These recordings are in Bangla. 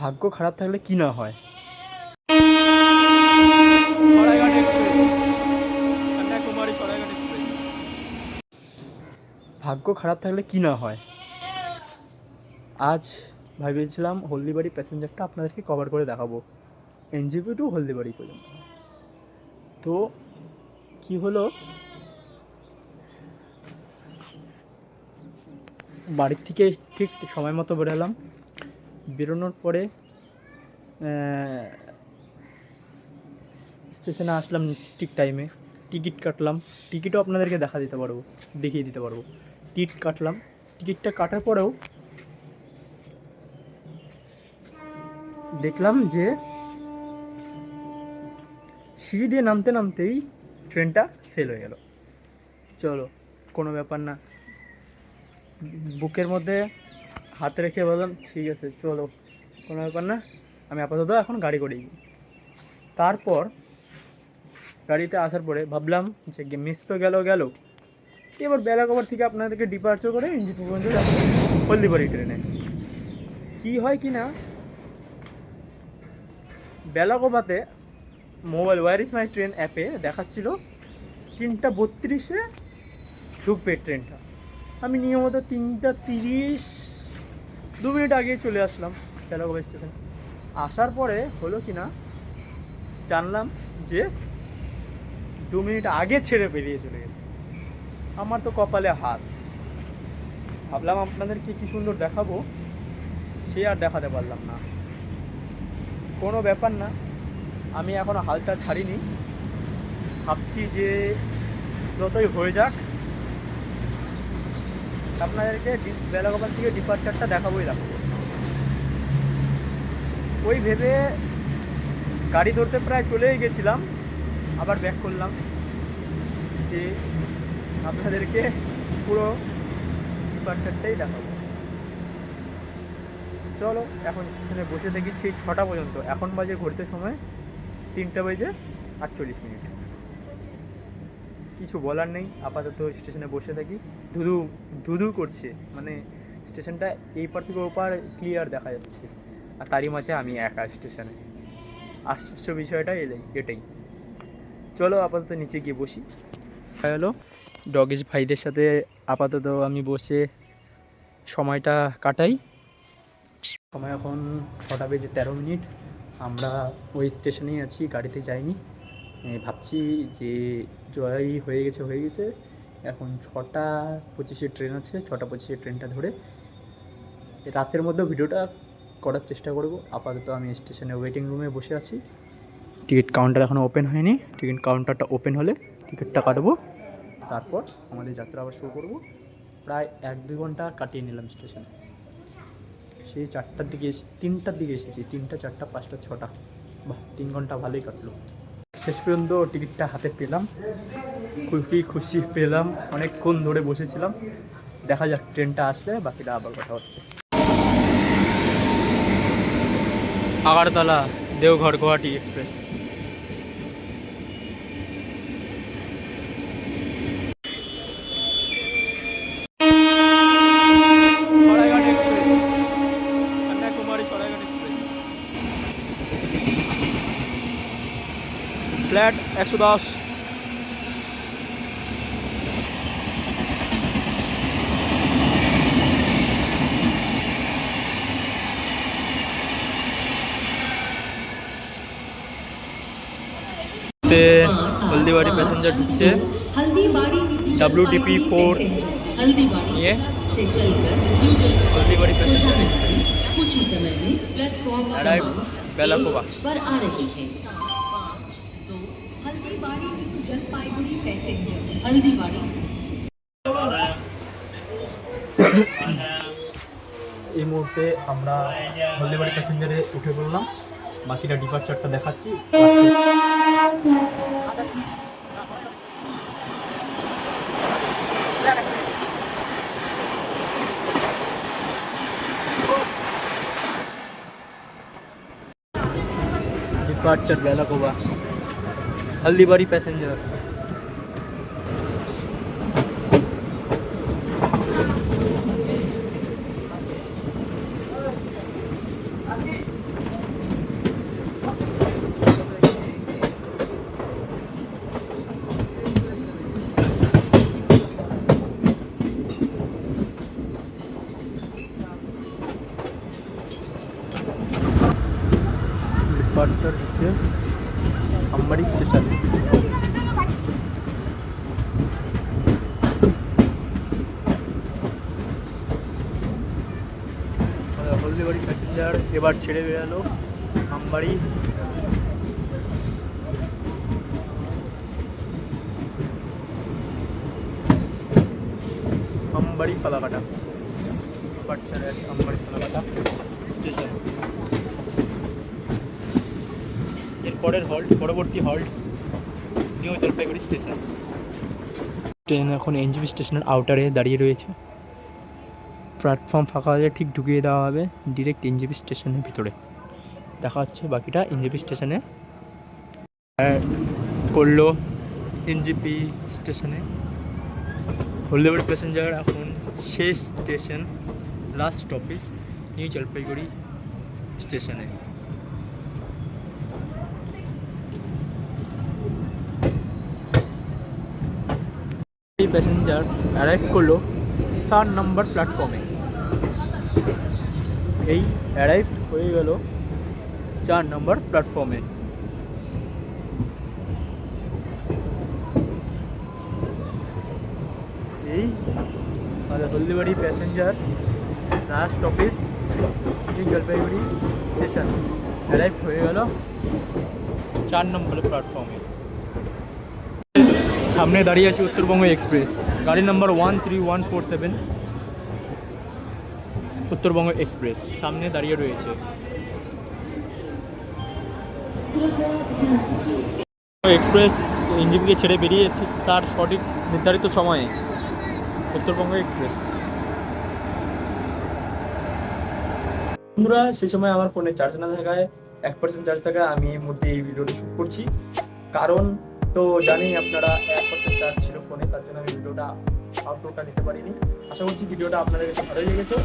ভাগ্য খারাপ থাকলে কি না হয়। Saraighat express, Kanyakumari Saraighat express. ভাগ্য খারাপ থাকলে কি না হয়। আজ ভেবেছিলাম হলদিবাড়ি প্যাসেঞ্জারটা আপনাদেরকে কভার করে দেখাবো, এনজেপি টু হলদিবাড়ি পর্যন্ত। তো কি হলো, বাড়ির থেকে ঠিক সময় মতো বেরোলাম। বেরোনোর পরে স্টেশনে আসলাম ঠিক টাইমে। টিকিট কাটলাম, টিকিটও আপনাদেরকে দেখিয়ে দিতে পারবো। টিকিট কাটলাম, টিকিটটা কাটার পরেও দেখলাম যে সিঁড়ি দিয়ে নামতে নামতেই ট্রেনটা ফেল হয়ে গেল। চলো, কোনো ব্যাপার না, বুকের মধ্যে হাত রেখে বললাম ঠিক আছে চলো, কোনো ব্যাপার না, আমি আপাতত এখন গাড়ি করেই। তারপর গাড়িতে আসার পরে ভাবলাম যে মিস তো গেল। এবার বেলাকোবার থেকে আপনাদেরকে ডিপার্চার করে এনজেপি পর্যন্ত যাবো হলদিবাড়ি ট্রেনে। কী হয় কি না, বেলাকোবাতে mobile where is my train অ্যাপে দেখাচ্ছিল 3:32-এ ঢুকবে ট্রেনটা। আমি নিয়মিত 3:30, 2 মিনিট আগে চলে আসলাম বেলাকোবা স্টেশন। আসার পরে হলো কি না, জানলাম যে 2 মিনিট আগে ছেড়ে বেরিয়ে চলে গেছে। আমার তো কপালে হাত। ভাবলাম আপনাদেরকে কি সুন্দর দেখাবো, সে আর দেখাতে পারলাম না। কোনো ব্যাপার না, আমি এখনও হালটা ছাড়িনি। ভাবছি যে যতই হয়ে যাক আপনাদেরকে বেলাকোবার থেকে ডিপার্চারটা দেখাবোই। ওই ভেবে গাড়ি ধরতে প্রায় চলেই গেছিলাম, আবার ব্যাক করলাম যে আপনাদেরকে পুরো ডিপার্চারটাই দেখাবো। চলো, এখন স্টেশনে বসে দেখেছি 6টা পর্যন্ত। এখন বাজে ঘুরতে সময় 3:48। কিছু বলার নেই, আপাতত স্টেশনে বসে থাকি। ধুধু করছে, মানে স্টেশনটা এই পার থেকে ওপার ক্লিয়ার দেখা যাচ্ছে, আর তারই মাঝে আমি একা স্টেশনে। আশ্চর্য বিষয়টা এটাই। চলো আপাতত নিচে গিয়ে বসি। হলো ডগেজ ভাইদের সাথে আপাতত আমি বসে সময়টা কাটাই। সময় এখন 6:13। আমরা ওই স্টেশনেই আছি, গাড়িতে যাইনি। ভাবছি যে জয় হয়ে গেছে। এখন 6:25 ট্রেন আছে, 6:25 ট্রেনটা ধরে রাতের মধ্যে ভিডিওটা করার চেষ্টা করব। আপাতত আমি স্টেশনে ওয়েটিং রুমে বসে আছি। টিকিট কাউন্টার এখনও ওপেন হয়নি। টিকিট কাউন্টারটা ওপেন হলে টিকিটটা কাটবো, তারপর আমাদের যাত্রা আবার শুরু করবো। প্রায় 1-2 ঘন্টা কাটিয়ে নিলাম স্টেশনে। সেই 4টার দিকে 3টার দিকে এসেছি। 3টা, 4টা, 5টা, 6টা, বাহ, 3 ঘন্টা ভালোই কাটলো। শেষ পর্যন্ত টিকিটটা হাতে পেলাম, খুবই খুশি পেলাম। অনেকক্ষণ ধরে বসেছিলাম। দেখা যাক ট্রেনটা আসলে বাকিটা আবার কথা হচ্ছে। Agartala Deoghar Guwahati express. Saraighat express, Kanyakumari Saraighat express. ফ্ল্যাট 110। হলদিবাড়ি প্যাসেঞ্জার ঢুকছে WDP4 নিয়ে। Haldibari passenger express arrive Belakoba. Haldibari to Jalpaiguri passenger Haldibari. এই মুহূর্তে আমরা হলদিবাড়ি প্যাসেঞ্জারে উঠে পড়লাম। বাকিটা ডিপার্চারটা দেখাচ্ছি। Departure Belakoba, Haldibari passenger. Departure হচ্ছে আমবাড়ি স্টেশন। হলদিবাড়ি প্যাসেঞ্জার এবার ছেড়ে বেরালো Ambari. Ambari Falakata departure at Ambari Falakata station. এরপরের পরবর্তী halt new Jalpaiguri station. Train এখন এনজেপি স্টেশনের আউটারে দাঁড়িয়ে রয়েছে। প্ল্যাটফর্ম ফাঁকা হলে ঠিক ঢুকিয়ে দেওয়া হবে ডিরেক্ট এনজেপি স্টেশনের ভিতরে। দেখা হচ্ছে বাকিটা এনজেপি স্টেশনে করলো। এনজেপি স্টেশনে হলদিবাড়ি প্যাসেঞ্জার এখন শেষ station, last stoppage new Jalpaiguri স্টেশনে। এই প্যাসেঞ্জার অ্যারাইভ করলো 4 নম্বর প্ল্যাটফর্মে। এই অ্যারাইভ হয়ে গেল 4 নম্বর প্ল্যাটফর্মে। এই আমাদের Haldibari passenger last stoppage new Jalpaiguri station arrive হয়ে গেল 4 নম্বর প্ল্যাটফর্মে। সামনে দাঁড়িয়ে আছে উত্তরবঙ্গ এক্সপ্রেস, গাড়ি নাম্বার 13147। উত্তরবঙ্গ এক্সপ্রেস সামনে দাঁড়িয়ে রয়েছে। এক্সপ্রেস এনজেপিকে ছেড়ে বেরিয়েছে তার সঠিক নির্ধারিত সময়ে। উত্তরবঙ্গ এক্সপ্রেস বন্ধুরা, সেই সময় আমার ফোনে চার্জ না থাকায় 1% চার্জ থাকায় আমি এই মুহূর্তে এই ভিডিওটা শুট করছি। কারণ তো জানি আপনারা 1% চার্জ ছিল ফোনে, তার জন্য আমি ভিডিওটা আউটডোরটা নিতে পারিনি। আশা করছি ভিডিওটা আপনাদের কাছে ভালোই লেগেছে।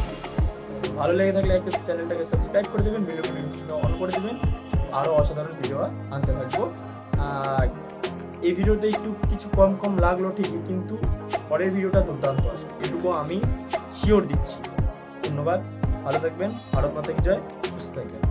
ভালো লেগে থাকলে একটা চ্যানেলটাকে সাবস্ক্রাইব করে দেবেন, ভিডিও নোটিফিকেশনটা অন করে দেবেন। আরও অসাধারণ ভিডিও আনতে থাকবো। এই ভিডিওতে একটু কিছু কম লাগলো ঠিকই, কিন্তু পরের ভিডিওটা দুর্দান্ত আসবে, এটুকু আমি শিওর দিচ্ছি। ধন্যবাদ, ভালো থাকবেন, ভারত মাতা কি জয়, সুস্থ থাকবেন।